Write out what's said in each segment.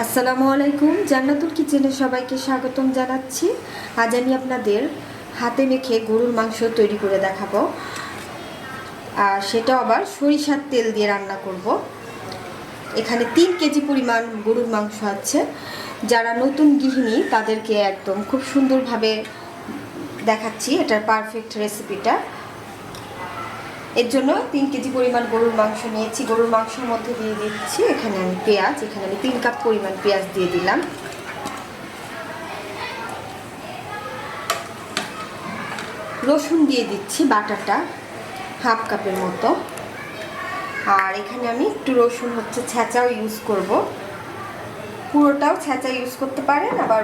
আসসালামু আলাইকুম, জান্নাতুল কিচেনে সবাইকে স্বাগতম জানাচ্ছি। আজ আমি আপনাদের হাতে মেখে গরুর মাংস তৈরি করে দেখাবো, আর সেটা আবার সরিষার তেল দিয়ে রান্না করব। এখানে 3 কেজি পরিমাণ গরুর মাংস আছে। যারা নতুন গৃহিণী তাদেরকে একদম খুব সুন্দরভাবে দেখাচ্ছি এটার পারফেক্ট রেসিপিটা। এর জন্য 3 কেজি পরিমাণ গরুর মাংস নিয়েছি। গরুর মাংসের মধ্যে দিয়ে দিচ্ছি এখানে আমি পেঁয়াজ, এখানে আমি 3 কাপ পরিমাণ পেঁয়াজ দিয়ে দিলাম। রসুন দিয়ে দিচ্ছি বাটাটা হাফ কাপের মতো। আর এখানে আমি একটু রসুন ছেঁচাও ইউজ করব। পুরোটাও ছেঁচা ইউজ করতে পারেন, আবার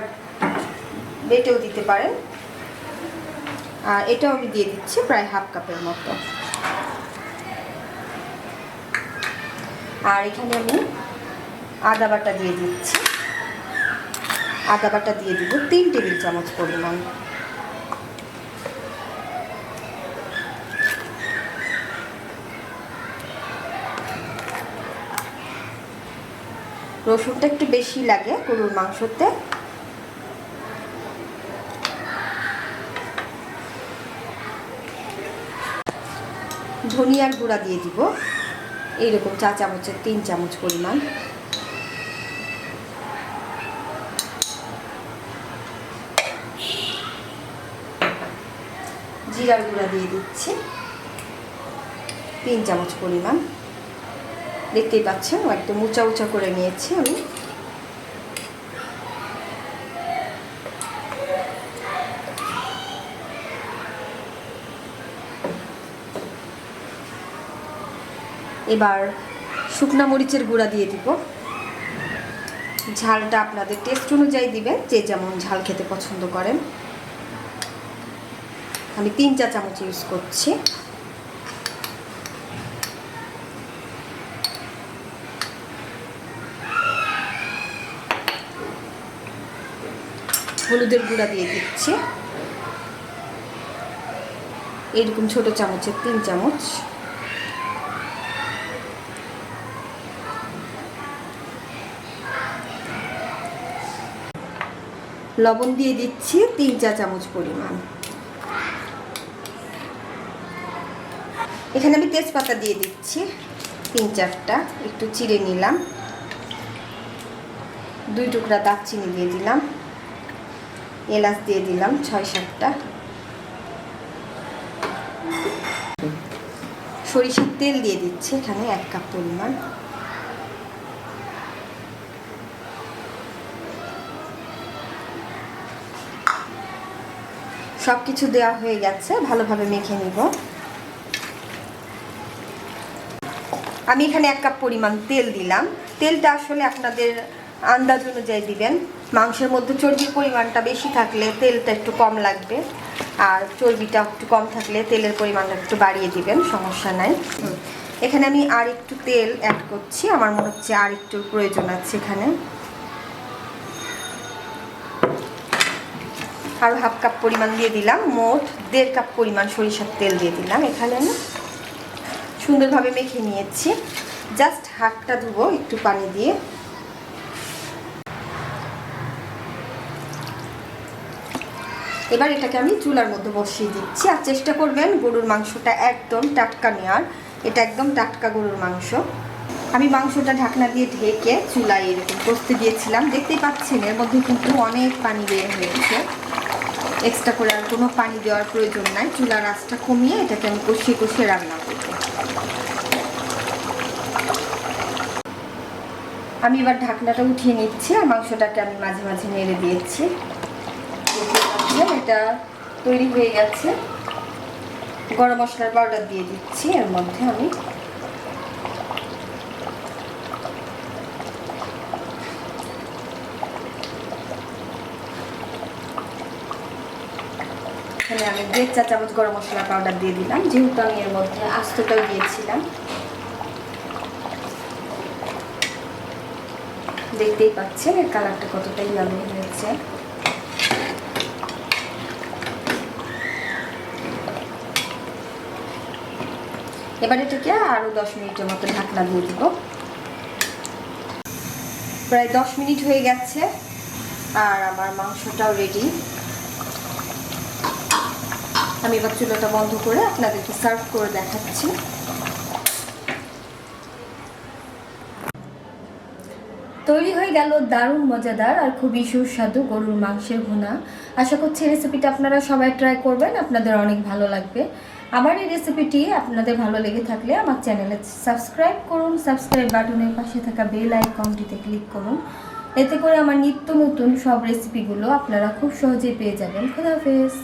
বেটেও দিতে পারেন। আর এটাও আমি দিয়ে দিচ্ছি প্রায় হাফ কাপের মতো। আর এখানে আমি আদা বাটা দিয়ে দিচ্ছি। আদা বাটা দিয়ে দিব 3 টেবিল চামচ পরিমাণ। রসুনটা একটু বেশি লাগে গরুর মাংসতে। ধনিয়ার গুঁড়া দিয়ে দিব এইরকম 4 চামচের 3 চামচ পরিমাণ। জিরার গুঁড়া দিয়ে দিচ্ছি 3 চামচ পরিমাণ। দেখতেই পাচ্ছেন একদম উঁচা উঁচা করে নিয়েছি আমি। এবার শুকনা মরিচের গুঁড়া দিয়ে দিব। ঝালটা আপনাদের টেস্ট অনুযায়ী দিবেন, যে যেমন ঝাল খেতে পছন্দ করেন। আমি 3 চা চামচ ইউজ করছি। হলুদের গুঁড়া দিয়ে দিচ্ছি এরকম ছোট চামচের 3 চামচ। লবণ দিয়ে দিচ্ছি 3 চা চামচ পরিমাণ। এখানে আমি তেজপাতা দিয়ে দিচ্ছি 3-4টা, একটু চিড়ে নিলাম। 2 টুকরা দারচিনি দিয়ে দিলাম। এলাচ দিয়ে দিলাম 6-7টা। সরিষার তেল দিয়ে দিচ্ছি এখানে 1 কাপ পরিমাণ। সব কিছু দেওয়া হয়ে গেছে, ভালোভাবে মেখে নিব। আমি এখানে 1 কাপ পরিমাণ তেল দিলাম। তেলটা আসলে আপনাদের আন্দাজ অনুযায়ী দিবেন। মাংসের মধ্যে চর্বির পরিমাণটা বেশি থাকলে তেলটা একটু কম লাগবে, আর চর্বিটা একটু কম থাকলে তেলের পরিমাণটা একটু বাড়িয়ে দিবেন, সমস্যা নাই। এখানে আমি আর একটু তেল অ্যাড করছি, আমার মনে হচ্ছে আর একটু প্রয়োজন আছে। এখানে আরও হাফ কাপ পরিমাণ দিয়ে দিলাম। মোট 1.5 কাপ পরিমাণ সরিষার তেল দিয়ে দিলাম। এখানে আমি সুন্দরভাবে মেখে নিয়েছি। জাস্ট হাতটা ধুবো একটু পানি দিয়ে। এবার এটাকে আমি চুলার মধ্যে বসিয়ে দিচ্ছি। আর চেষ্টা করবেন গরুর মাংসটা একদম টাটকা নেওয়ার। এটা একদম টাটকা গরুর মাংস। আমি মাংসটা ঢাকনা দিয়ে ঢেকে চুলায় এরকম কষতে দিয়েছিলাম। দেখতেই পাচ্ছেন এর মধ্যে কিন্তু অনেক পানি বের হয়েছে। এক্সট্রা করে আর কোনো পানি দেওয়ার প্রয়োজন নাই। চুলার আঁচটা কমিয়ে এটাকে আমি কষিয়ে কষিয়ে রান্না করব। আমি এবার ঢাকনাটা উঠিয়ে নিচ্ছি, আর মাংসটাকে আমি মাঝে মাঝে নেড়ে দিয়েছি। এটা তৈরি হয়ে গেছে। গরম মশলার পাউডার দিয়ে দিচ্ছি এর মধ্যে আমি। এখানে আমি 1.5 চা চামচ গরম মশলার পাউডার দিয়ে দিলাম, যেহেতু আমি এর মধ্যে আস্তটাও দিয়েছিলাম। দেখতেই পাচ্ছেন এর কালারটা কতটা ইয়ালো হয়েছে। এবার এটাকে আরও 10 মিনিটের মতো ঢাকনা দিয়ে দিব। প্রায় 10 মিনিট হয়ে গেছে আর আমার মাংসটাও রেডি। আমি এবার চুলাটা বন্ধ করে আপনাদেরকে সার্ভ করে দেখাচ্ছি। তৈরি হয়ে গেল দারুণ মজাদার আর খুবই সুস্বাদু গরুর মাংসের ভুনা। আশা করছি রেসিপিটা আপনারা সবাই ট্রাই করবেন, আপনাদের অনেক ভালো লাগবে। আমার এই রেসিপিটি আপনাদের ভালো লেগে থাকলে আমার চ্যানেলে সাবস্ক্রাইব করুন, সাবস্ক্রাইব বাটনের পাশে থাকা বেল আইকনটিতে ক্লিক করুন। এতে করে আমার নিত্য নতুন সব রেসিপিগুলো আপনারা খুব সহজেই পেয়ে যাবেন। খোদা হাফেজ।